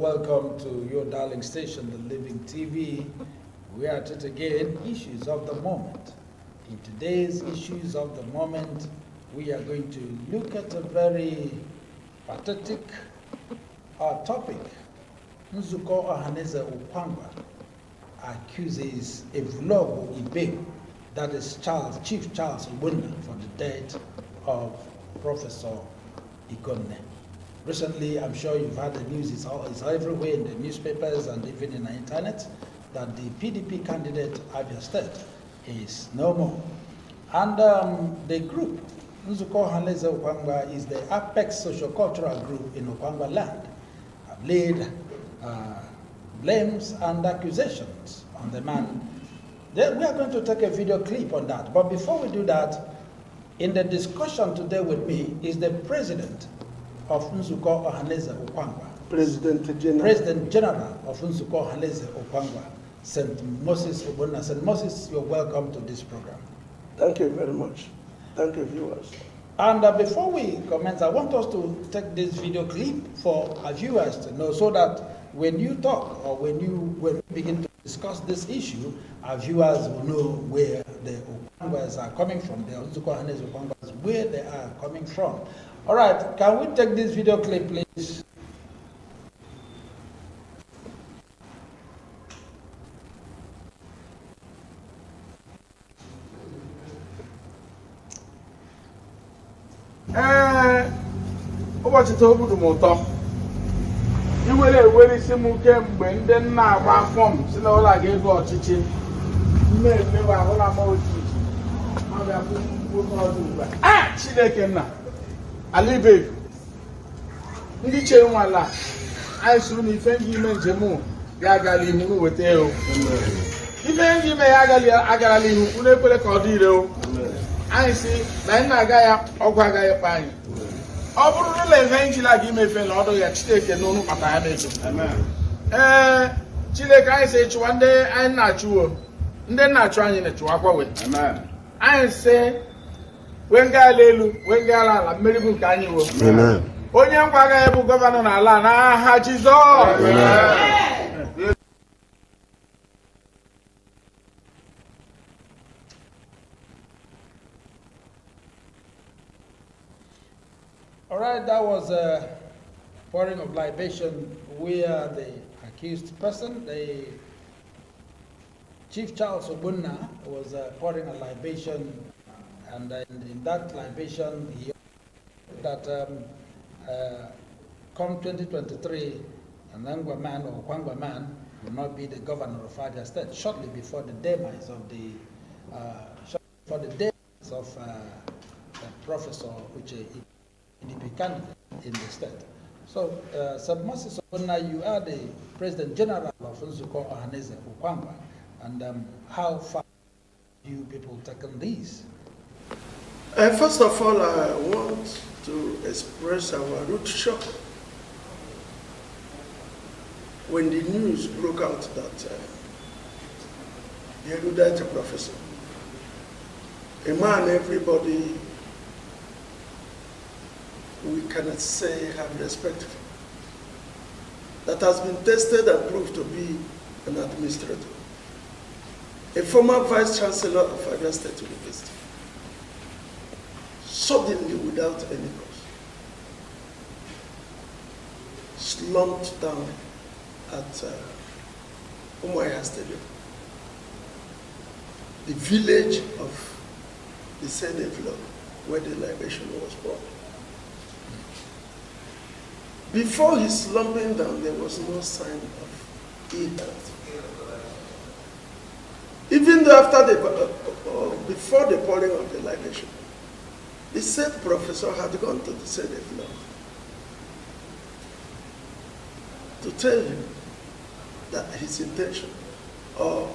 welcome to your darling station, The Living TV. We are at it again, issues of the moment. In today's issues of the moment, we are going to look at a very pathetic topic. Nzuko Ohaneze Ukwa accuses a vlog Ibe, that is Chief Charles Ogbonna, for the death of Professor Ikonne. Recently, I'm sure you've had the news, it's everywhere in the newspapers and even in the internet, that the PDP candidate, Abia State, is no more. And the group, Nzuko Ohaneze Ukwa, is the apex sociocultural group in Okwangwa land, have laid blames and accusations on the man. We are going to take a video clip on that. But before we do that, in the discussion today with me is the president of Nzuko Ohaneze Ukwa. President General of Nzuko Ohaneze Ukwa, St. Moses Ogbonna. St. Moses, you're welcome to this program. Thank you very much. Thank you, viewers. And before we commence, I want us to take this video clip for our viewers to know, so that when you talk or when we begin to discuss this issue, our viewers will know where the Okwangwas are coming from, the Nzuko Ohaneze Okwangwas, where they are coming from. All right, can we take this video clip, please? Ụbọchị taa obodo m ụtọ iwere isi m kemgbe ndị nna agba fọm si na ụlọ aga ego ọchịchị mmewe ahụla m ojiji ọ ga-abụ n'ọdụ ugbu a Chineke nna ala ibe ndị chere nwala anyị sụrụ na ife ndị ime njem ya agala ihu weta ego ife ndị ime ya agala ihu unu ekwere ka ọ dị ire o anyị si na anyị na-aga ya ọgwụ agaghị kpa anyị ọ bụrụ na eve njila gị imefe na ọdụ ya Chineke n'ọnụ kpata ya mecho Chineke anyị si chụwa ndị anyị na-achụwo ndị na-achụ anyị na-echụwakwa we anyị si wee nga ala elu wee nga ala mmeri bụ nke anyị wo onye nkwa agaghị bụ gọvanọ n'ala n'aha Jizọs. All right, that was a pouring of libation where the accused person, the Chief Charles Ogbonna, was pouring a libation, and in that libation, he that come 2023, an Ngwa man or Kwangwa man will not be the governor of Abia State, shortly before the demise of the Professor Uche PDP candidate in the state. So, St. Moses Ogbonna, you are the President General of Nzuko Ohaneze Ukwa, and how far have you people taken these? First of all, I want to express our root shock when the news broke out that the erudite professor, a man everybody we cannot say have respect for, that has been tested and proved to be an administrator, a former vice chancellor of Abia State University, suddenly without any cause slumped down at Umuahia Stadium, the village of the Senate vlog where the libation was brought. Before his slumping down, there was no sign of ill health. Even though before the pouring of the libation, the said professor had gone to the Senate vlog to tell him that his intention to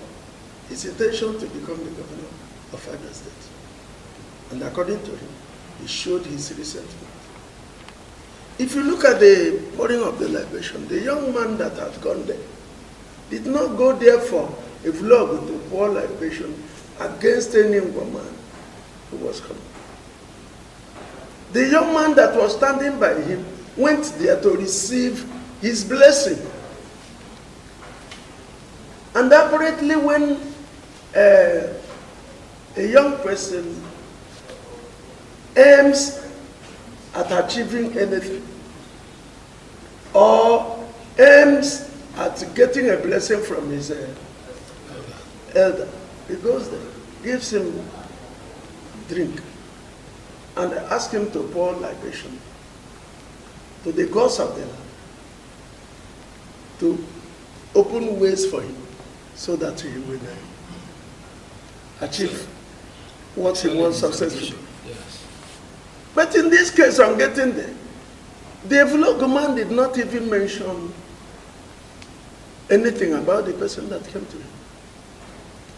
become the governor of Abia State. And according to him, he showed his resentment. If you look at the pouring of the libation, the young man that had gone there did not go there for a vlog to pour libation against any Ngwa man who was coming. The young man that was standing by him went there to receive his blessing And apparently when a young person aims at achieving anything or aims at getting a blessing from his elder, he goes there, gives him drink, and asks him to pour libation to the gods of the land, to open ways for him so that he will achieve what he wants successfully. Yes. But in this case, I'm getting there. The vlog man did not even mention anything about the person that came to him.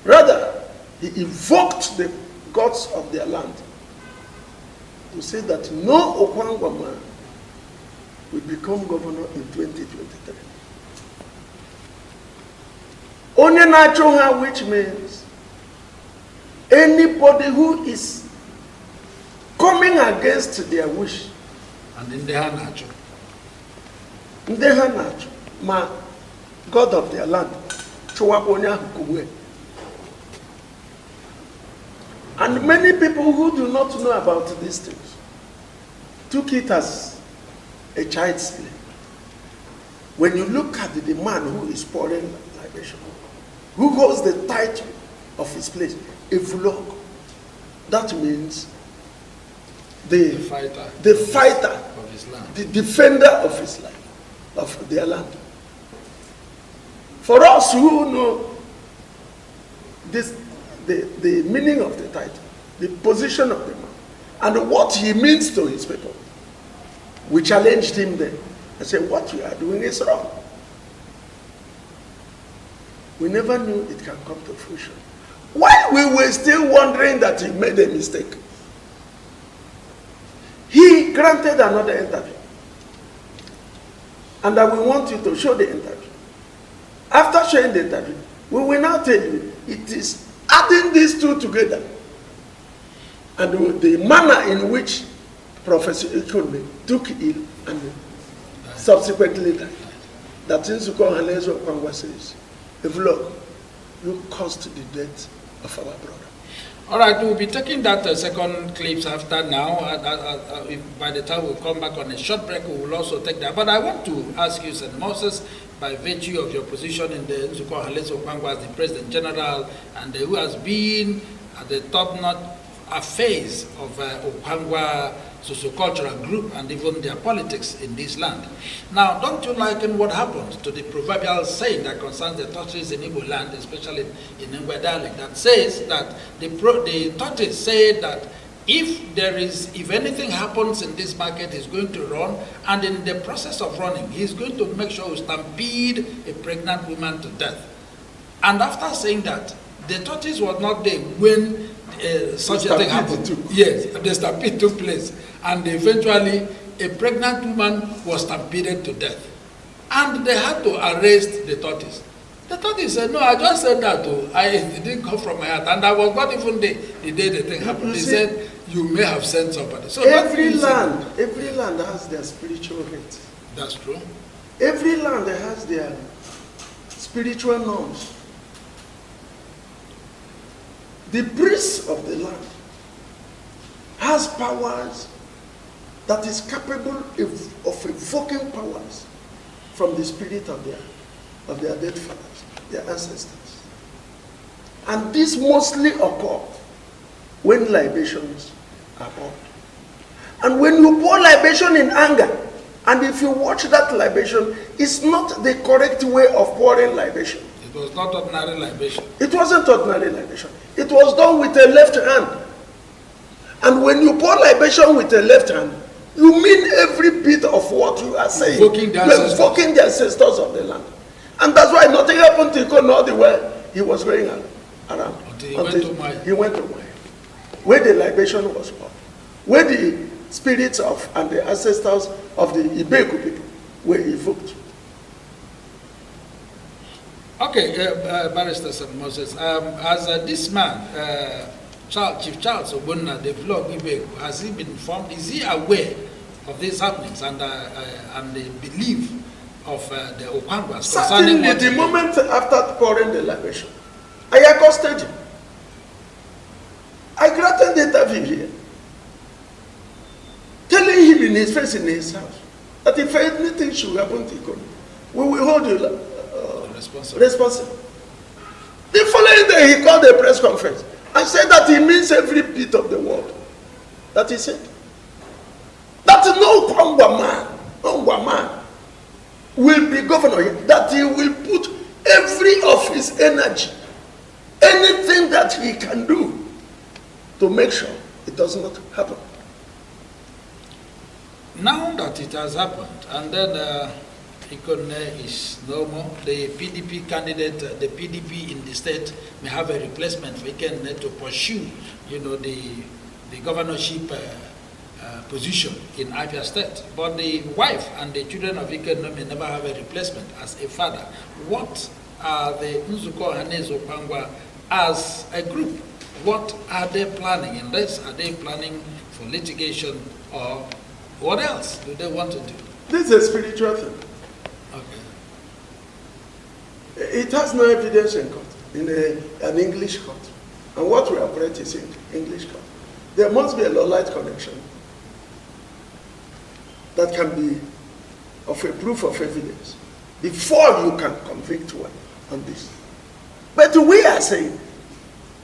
Rather, he evoked the gods of their land to say that no Ngwa man will become governor in 2023. Only natural, which means anybody who is coming against their wish. And in the natural. In the natural, ma God of their land. And many people who do not know about these things took it as a child's play. When you look at the man who is pouring libation, who holds the title of his place, a vlog, that means the fighter of his land, the defender of his life, of their land. For us who know this, the meaning of the title, the position of the man, and what he means to his people, we challenged him then and said, what you are doing is wrong. We never knew it can come to fruition. While we were still wondering that he made a mistake, he granted another interview. And I will want you to show the interview. After showing the interview, we will now tell you it is adding these two together and the manner in which Professor Ikonne took ill and subsequently died. That Nzuko Ohaneze of Ngwa says, the vlog, you caused the death of our brother. All right, we'll be taking that second clips after now. By the time we come back on a short break, we will also take that. But I want to ask you, St. Moses, by virtue of your position in the Nzuko Ohaneze of Ngwa as the President General, and who has been at the top-notch phase of Ngwa socio-cultural group and even their politics in this land. Now, don't you liken what happens to the proverbial saying that concerns the tortoise in Igbo land, especially in Ngwa dialect, that says that the tortoise say that if anything happens in this market, he's going to run, and in the process of running, he's going to make sure he stampede a pregnant woman to death. And after saying that, the tortoise was not there when such a thing happened. Yes, the stampede took place, and eventually a pregnant woman was stampeded to death, and they had to arrest the tortoise. The tortoise said, "No, I just said that. It didn't come from my heart, and I was not even there the day the thing happened." They said, "You may have sent somebody." So every land has their spiritual rate. That's true. Every land has their spiritual norms. The priest of the land has powers that is capable of evoking powers from the spirit of their dead fathers, their ancestors. And this mostly occur when libations are poured. And when you pour libation in anger, and if you watch that libation, it's not the correct way of pouring libation. It was not ordinary libation. It wasn't ordinary libation. It was done with a left hand. And when you pour libation with a left hand, you mean every bit of what you are saying. Invoking the ancestors of the land. And that's why nothing happened to Ikonne all the way he was going around. Until he went to Maya. Where the libation was poured. Where the spirits of and the ancestors of the Ibeku people were evoked. Okay, Barrister St. Moses, as this man, Chief Charles Ogbonna, the vlog Ibeku, has he been informed? Is he aware of these happenings and the belief of the Okwangwas. Certainly, the moment after pouring the libation, I accosted him. I granted the interview here, telling him in his face in his house that if anything should happen to Ikonne, we will hold you responsible. The following day, he called a press conference and said that he means every bit of the word that he said. That no Ngwa man will be governor here, that he will put every of his energy, anything that he can do, to make sure it does not happen. Now that it has happened, and then Ikonne is no more, the PDP candidate, the PDP in the state may have a replacement for Ikonne to pursue, the governorship position in Abia State. But the wife and the children of Ikonne may never have a replacement as a father. What are the Nzuko, Ohaneze, Ngwa as a group? What are they planning in this? Are they planning for litigation, or what else do they want to do? This is a spiritual thing. Okay. It has no evidence in court, in an English court. And what we operate is in English court. There must be a law-light connection that can be of a proof of evidence before you can convict one on this. But we are saying,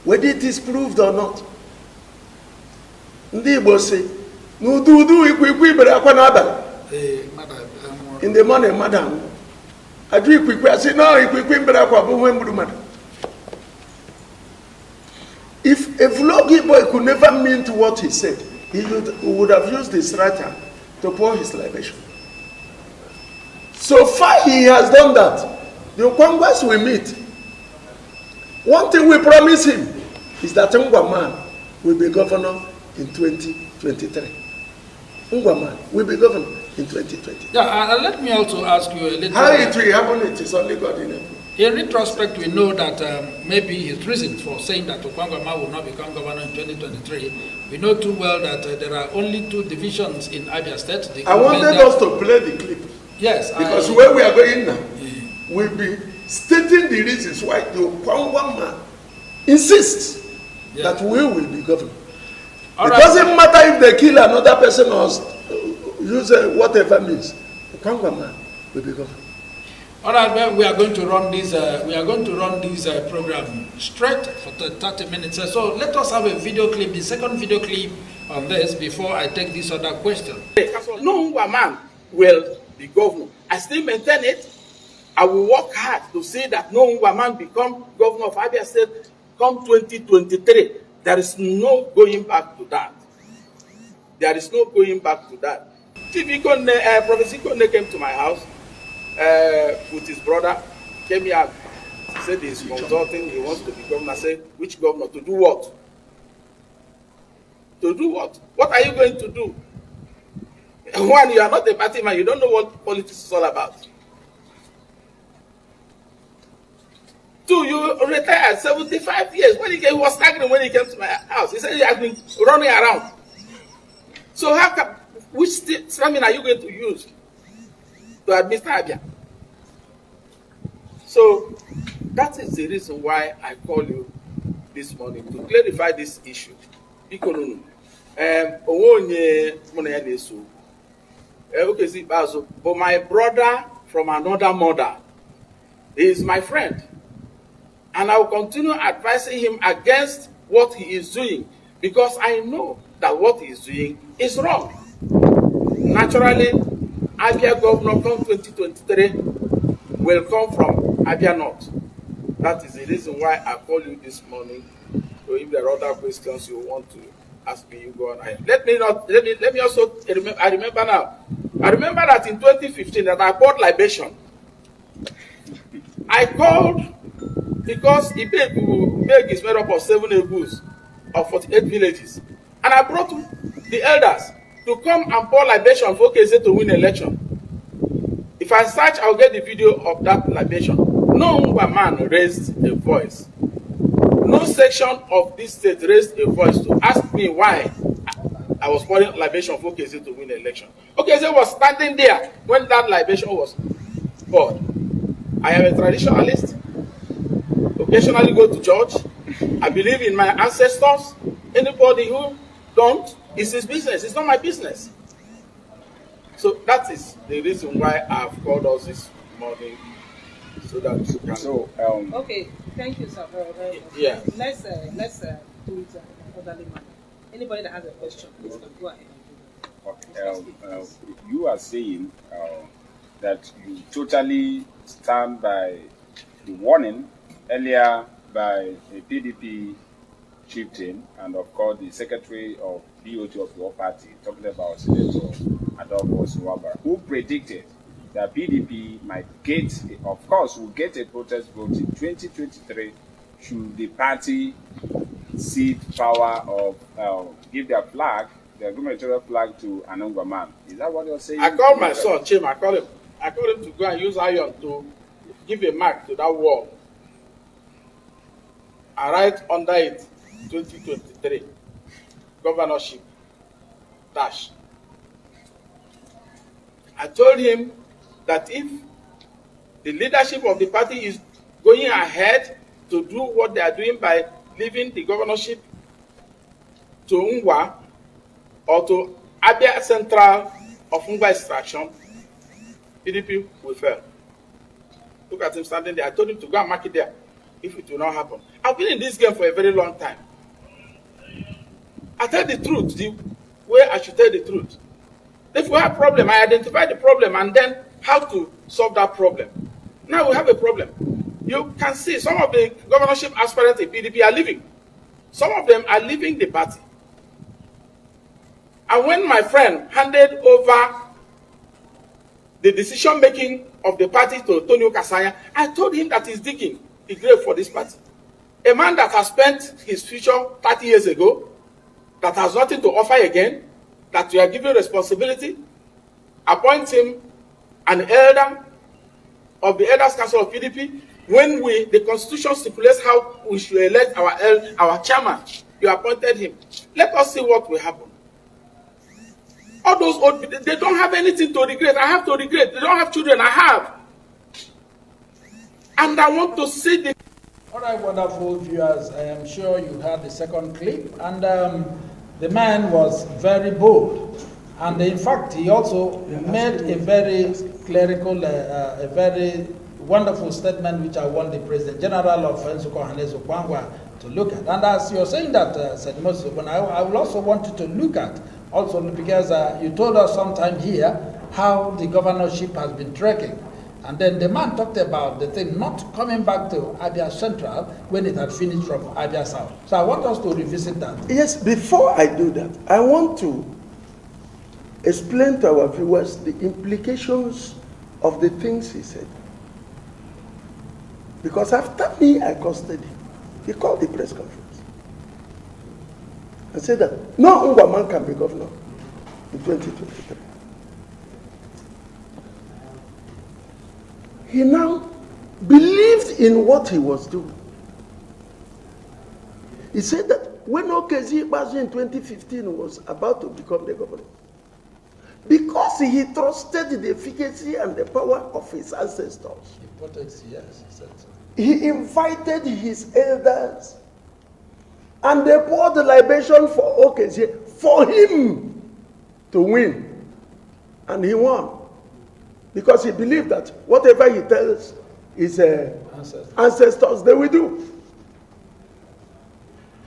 whether it is proved or not, ndị Igbo say, n'ududu ikwikwị ibere akwa n'abalị. In the morning, madam, I do ikwikwị. I say, no, ikwikwị ibere akwa bụ nwe mgburu mmadụ. If a vloggy boy could never mean to what he said, he would have used his right hand to pour his libation. So far he has done that. The Okwangwas we meet. One thing we promise him is that Ngwa man will be governor in 2023. Ngwa man will be governor in 2020. Yeah, let me also ask you a little. How it will happen, it is only God in heaven. In retrospect, we know that maybe his reason for saying that Okwangwa will not become governor in 2023, we know too well that there are only two divisions in Abia State. I wanted us to play the clip. Yes. Because where we are going now, we'll be stating the reasons why the Okwangwa man insists that we will be governor. It doesn't matter if they kill another person or use whatever means. Okwangwa man will be governor. All right, well, we are going to run this. Program straight for 30 minutes. So let us have a video clip, the second video clip on this, before I take this other question. No Ngwa man will be governor. I still maintain it. I will work hard to see that no Ngwa man become governor of Abia State come 2023. There is no going back to that. There is no going back to that. Professor Ikonne came to my house with his brother, came here, said he's consulting, he wants to be governor. I said, which governor? To do what? To do what? What are you going to do? One, you are not a party man, you don't know what politics is all about. Two, you retired at 75 years. When he was staggering when he came to my house, he said he has been running around. So how come, which stamina are you going to use to administer Abia? So that is the reason why I call you this morning to clarify this issue. But my brother from another mother is my friend, and I will continue advising him against what he is doing, because I know that what he is doing is wrong. Naturally, Abia governor come 2023 will come from Abia North. That is the reason why I call you this morning. So if there are other questions you want to ask me, you go on ahead. Let me also remember. I remember that in 2015 that I bought libation. I called because Ibeg is made up of 7 Egus of 48 villages, and I brought the elders to come and pour libation for Ohaneze to win election. If I search, I'll get the video of that libation. No Ngwa man raised a voice. No section of this state raised a voice to ask me why I was pouring libation for Ohaneze to win the election. Ohaneze was standing there when that libation was But I am a traditionalist, occasionally go to church. I believe in my ancestors. Anybody who don't, it's his business. It's not my business. So that is the reason why I've called us this morning, so that you can. So, Okay, thank you, sir, very much. Yeah. Let's do it in an orderly manner. Anybody that has a question, please can go ahead and do that. you are saying that you totally stand by the warning earlier by a PDP chieftain and, of course, the secretary of BOT of your party, talking about Senator Adolfo Suwabara, who predicted that PDP might get, of course, will get a protest vote in 2023 should the party cede power of give their flag, their gubernatorial flag to an Ngwa man. Is that what you're saying? I called my son, Chim. I called him to go and use iron to give a mark to that wall. I write under it 2023 governorship dash. I told him that if the leadership of the party is going ahead to do what they are doing by leaving the governorship to Ngwa or to Abia Central of Ngwa extraction, PDP will fail. Look at him standing there. I told him to go and mark it there if it will not happen. I've been in this game for a very long time. I tell the truth the way I should tell the truth. If we have a problem, I identify the problem and then how to solve that problem. Now we have a problem. You can see some of the governorship aspirants in PDP are leaving. Some of them are leaving the party. And when my friend handed over the decision-making of the party to Tonio Kasanya, I told him that he's digging a grave for this party. A man that has spent his future 30 years ago, that has nothing to offer again, that we are giving responsibility, appoint him an elder of the Elders Council of PDP, when the Constitution stipulates how we should elect our chairman. You appointed him. Let us see what will happen. All those old people, they don't have anything to regret. I have to regret. They don't have children. I have. And I want to see the... All right, wonderful viewers. I am sure you heard the second clip. And the man was very bold. And in fact, he also made a very clerical, a very wonderful statement, which I want the President General of Nzuko, Ohaneze, Ngwa, to look at. And as you're saying that, said Moses Ogbonna, I will also want you to look at, also because you told us sometime here how the governorship has been trekking. And then the man talked about the thing not coming back to Abia Central when it had finished from Abia South. So I want us to revisit that. Yes, before I do that, I want to explain to our viewers the implications of the things he said. Because after me, I accosted him. He called the press conference and said that no Ngwa man can be governor in 2023. He now believed in what he was doing. He said that when Okezie Bazu in 2015 was about to become the governor, because he trusted the efficacy and the power of his ancestors, Yes, he said so. he invited his elders and they poured the libation for Okezie for him to win. And he won. Because he believed that whatever he tells his ancestors, they will do.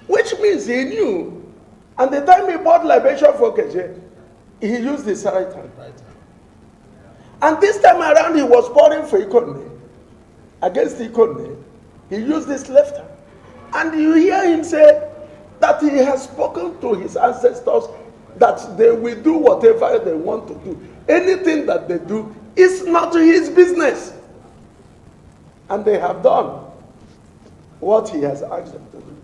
Which means he knew. And the time he bought libation for Okezie, he used his right hand. And this time around, he was pouring for Ikonne. Against Ikonne, he used his left hand. And you hear him say that he has spoken to his ancestors that they will do whatever they want to do. Anything that they do is not his business. And they have done what he has asked them to do.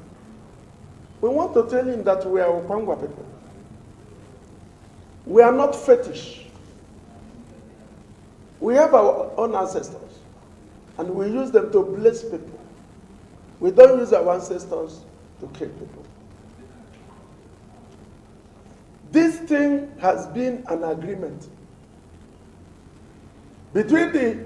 We want to tell him that we are Ngwa people. We are not fetish. We have our own ancestors. And we use them to bless people. We don't use our ancestors to kill people. This thing has been an agreement between the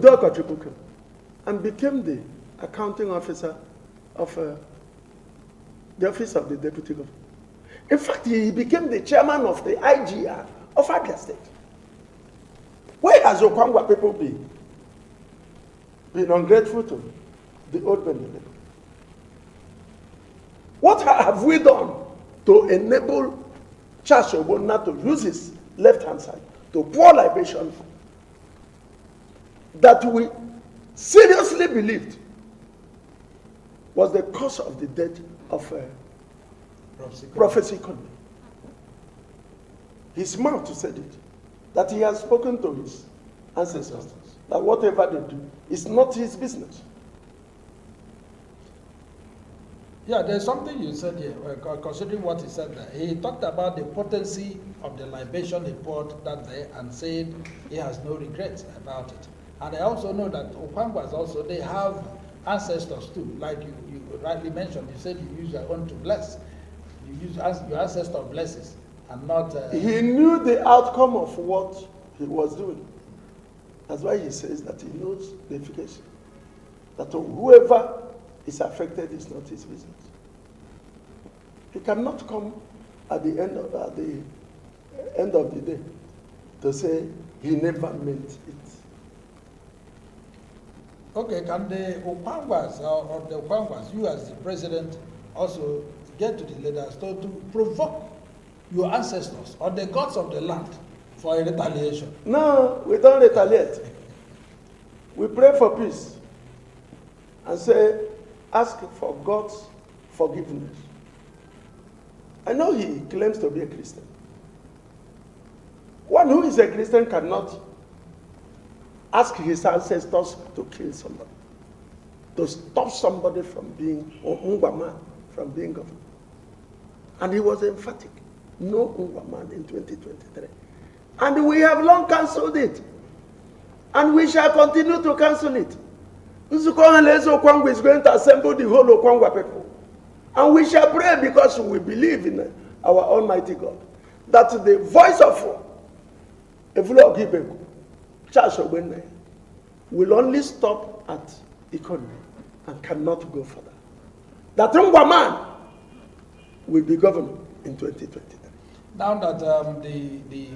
Udoka and became the accounting officer of the office of the deputy governor. In fact, he became the chairman of the IGR of Abia State. Where has Okwangwa people been? Been ungrateful to the old men. What have we done to enable Charles Ogbonna to use his left-hand side to pour libation that we seriously believed was the cause of the death of Prophet Ikonne? His mouth said it, that he has spoken to his ancestors, that whatever they do is not his business. Yeah, there's something you said here, considering what he said there. He talked about the potency of the libation he poured that day and said he has no regrets about it. And I also know that Okwangwas also, they have ancestors too, like you rightly mentioned. You said you use your own to bless. You use your ancestor blesses and not... He knew the outcome of what he was doing. That's why he says that he knows the efficacy. That whoever is affected is not his business. He cannot come at the end of the day to say he never meant it. Okay, can the Okwangwas or the Okwangwas, you as the president, also get to the leaders to provoke your ancestors or the gods of the land for a retaliation? No, we don't retaliate. We pray for peace and say, ask for God's forgiveness. I know he claims to be a Christian. One who is a Christian cannot ask his ancestors to kill somebody, to stop somebody from being, or Ngwa man from being governor. And he was emphatic. No Ngwa man in 2023. And we have long cancelled it. And we shall continue to cancel it. Nzuko Ohaneze Okwangwa is going to assemble the whole Okwangwa people. And we shall pray because we believe in our Almighty God. That the voice of Evula Ogibeku, Charles Ogbonna, will only stop at Ikonne and cannot go further. That Ngwa man will be governor in 2023. Now that the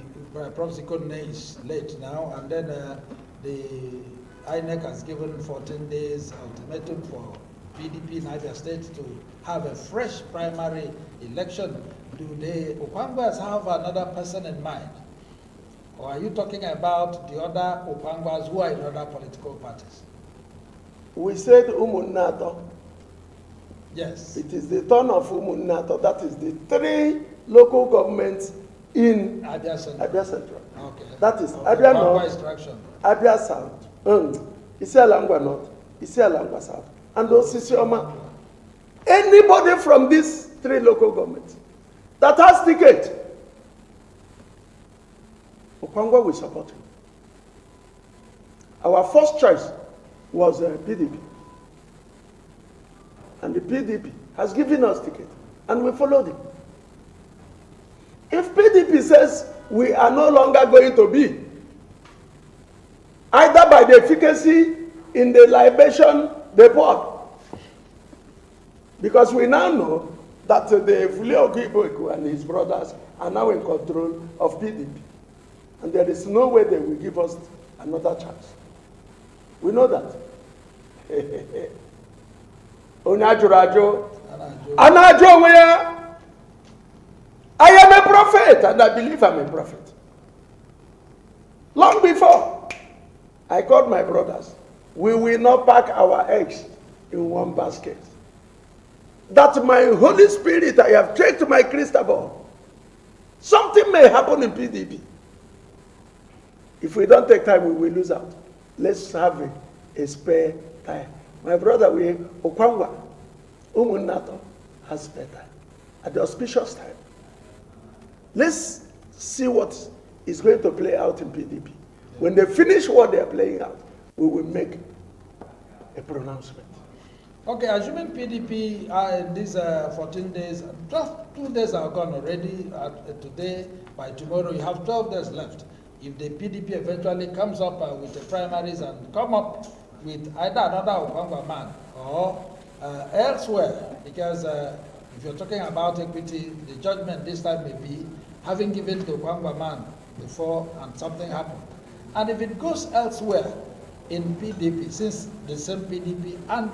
Prophet Ikonne is late now, and then the INEC has given 14 days ultimatum for PDP in Abia State to have a fresh primary election, do the Okwangwas have another person in mind? Or are you talking about the other Okwangwas who are in other political parties? We said Umunnato. Yes. It is the turn of Umunnato. That is the 3 local governments in Abia Central. Abia Central. Okay. That is okay. Abia North, extraction. Abia South, Isialangwa North, Isialangwa South, and Osisioma. Anybody from these 3 local governments that has ticket, Okwangwa will support him. Our first choice was PDP. And the PDP has given us ticket, and we followed him. If PDP says we are no longer going to be, either by the efficacy in the libation they poured, because we now know that the Evula Ogibeku and his brothers are now in control of PDP. And there is no way they will give us another chance. We know that. I am a prophet, and I believe I'm a prophet. Long before, I called my brothers. We will not pack our eggs in one basket. That my Holy Spirit, I have checked my crystal ball. Something may happen in PDP. If we don't take time, we will lose out. Let's have a spare time. My brother, Okwangwa, Umunnato has spare time. At the auspicious time. Let's see what is going to play out in PDP. When they finish what they are playing out, we will make a pronouncement. Okay, assuming PDP in these 14 days, just 2 days are gone already. Today, by tomorrow, you have 12 days left. if the PDP eventually comes up with the primaries and come up with either another Ngwa man or elsewhere, because if you're talking about equity, the judgment this time may be having given to Ngwa man before and something happened. And if it goes elsewhere in PDP, since the same PDP, and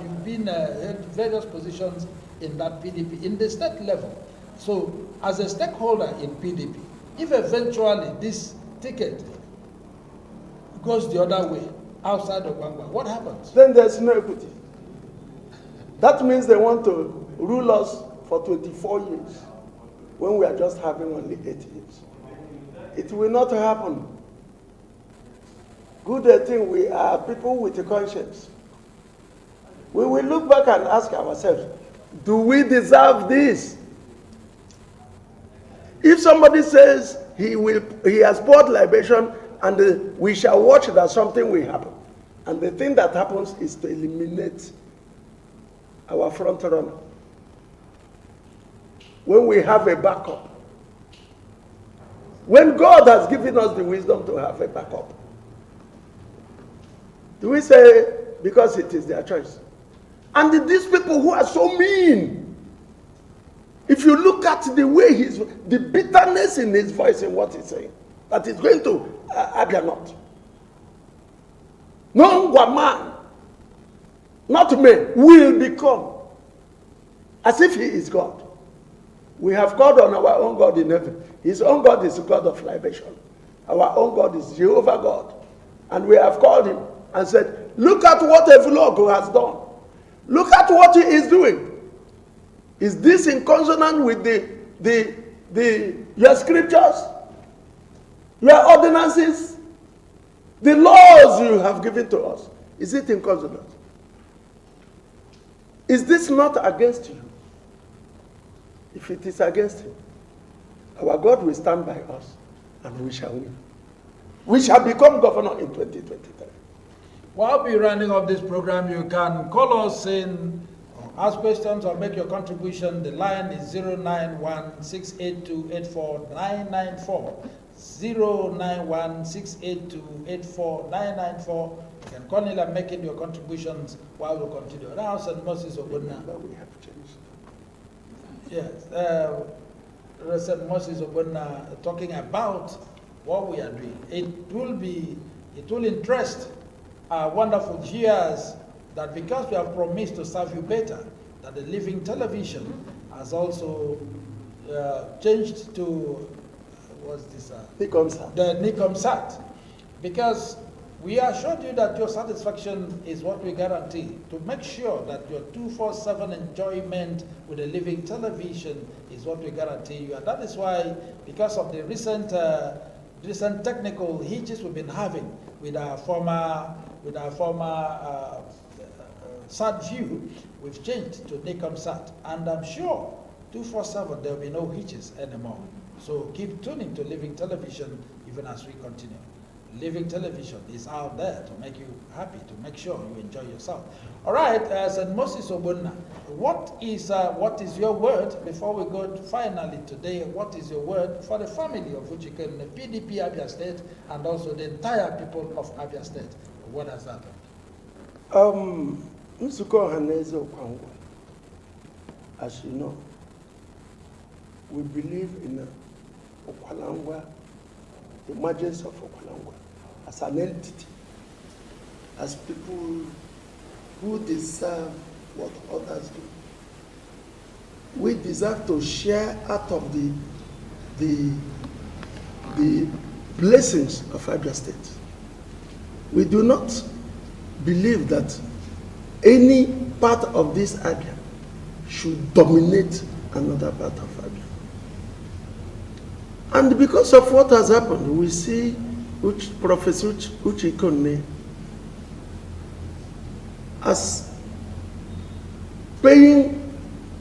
you've been in various positions in that PDP, in the state level. So as a stakeholder in PDP, if eventually this ticket goes the other way, outside of Ngwa, what happens? Then there's no equity. That means they want to rule us for 24 years when we are just having only 8 years. It will not happen. Good thing we are people with a conscience. We will look back and ask ourselves, do we deserve this? If somebody says he has poured libation and we shall watch that something will happen, and the thing that happens is to eliminate our front runner. When we have a backup, when God has given us the wisdom to have a backup, do we say because it is their choice? And these people who are so mean, if you look at the way the bitterness in his voice and what he's saying, that he's going to Abia North. No Ngwa man, not men, will become as if he is God. We have called on our own God in heaven. His own God is the God of libation. Our own God is Jehovah God. And we have called him and said, look at what Evulogo has done. Look at what he is doing. Is this in consonance with your scriptures, your ordinances, the laws you have given to us? Is it in consonance? Is this not against you? If it is against him, our God will stand by us and we shall win. We shall become governor in 2023. While we're running up this program, you can call us in, ask questions or make your contribution. The line is 091-682-84994. 091-682-84994. You can call in and make in your contributions while we continue. Now, St. Moses Ogbonna. We have changed. Yes, St. Moses Ogbonna talking about what we are doing. It will interest our wonderful viewers that because we have promised to serve you better, that the living television has also changed to what's this? Nikomsat. The Nikomsat, because we assured you that your satisfaction is what we guarantee, to make sure that your 24/7 enjoyment with the living television is what we guarantee you. And that is why, because of the recent technical hitches we've been having with our former SAT view, we've changed to Nikomsat. And I'm sure 24/7 there will be no hitches anymore. So keep tuning to living television even as we continue. Living television is out there to make you happy, to make sure you enjoy yourself. All right, St. Moses Ogbonna, what is your word before we go finally today? What is your word for the family of Ikonne, PDP Abia State, and also the entire people of Abia State? What has happened? Nzuko Ohaneze Ukwa, as you know, we believe in Ngwa, the emergence of Ngwa, as an entity, as people who deserve what others do. We deserve to share out of the blessings of Abia State. We do not believe that any part of this Abia should dominate another part of Abia. And because of what has happened, we see Professor Ikonne as paying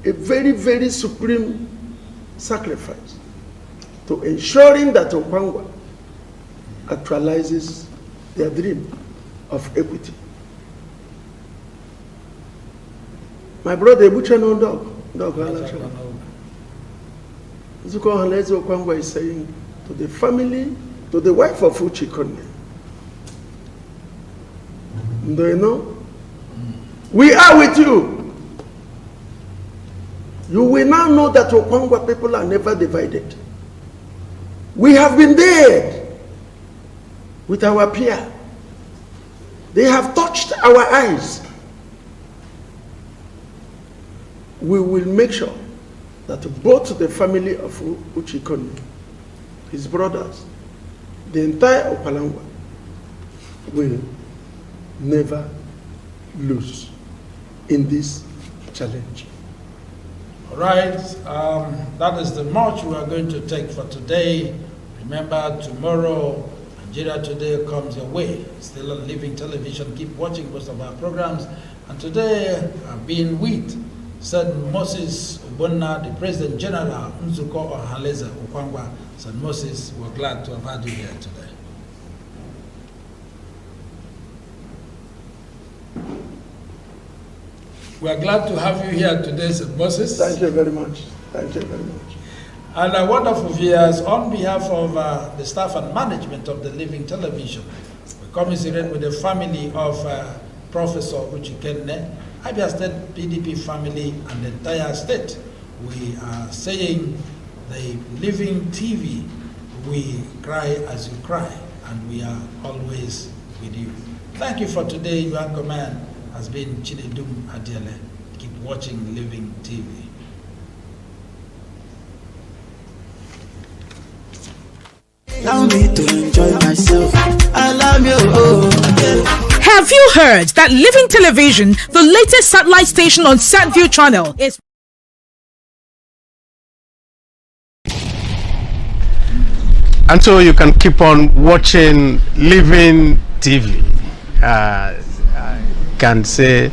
a very, very supreme sacrifice to ensuring that Ngwa actualizes their dream of equity. My brother, butcher no dog. Nzuko Ohaneze Ngwa is saying to the family to the wife of Ikonne. Do you know? We are with you. You will now know that Okwa people are never divided. We have been there with our peer. They have touched our eyes. We will make sure that both the family of Ikonne, his brothers, the entire Opalangwa, will never lose in this challenge. All right, that is the march we are going to take for today. Remember, tomorrow, Nigeria Today comes your way. Still on Living Television. Keep watching most of our programs. And today, I've been with St. Moses Ogbonna, the President General, Nzuko Ohaneze, Ngwa. St. Moses, we're glad to have had you here today. We are glad to have you here today, St. Moses. Thank you very much. Thank you very much. And our wonderful viewers, on behalf of the staff and management of the Living Television, we commiserate with the family of Professor Ikonne, Abia State PDP family, and the entire state. We are saying the Living TV, we cry as you cry, and we are always with you. Thank you for today. Your command has been Chidedum Adiele. Keep watching Living TV. Allow me to enjoy myself. I love you. Have you heard that Living Television, the latest satellite station on SatView channel, is and so you can keep on watching Living TV. I can say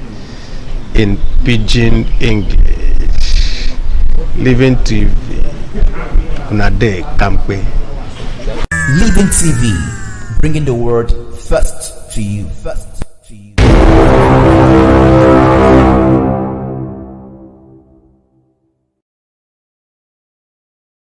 in pidgin English, Living TV. Unade Kampe. Living TV, bringing the word first to you. First.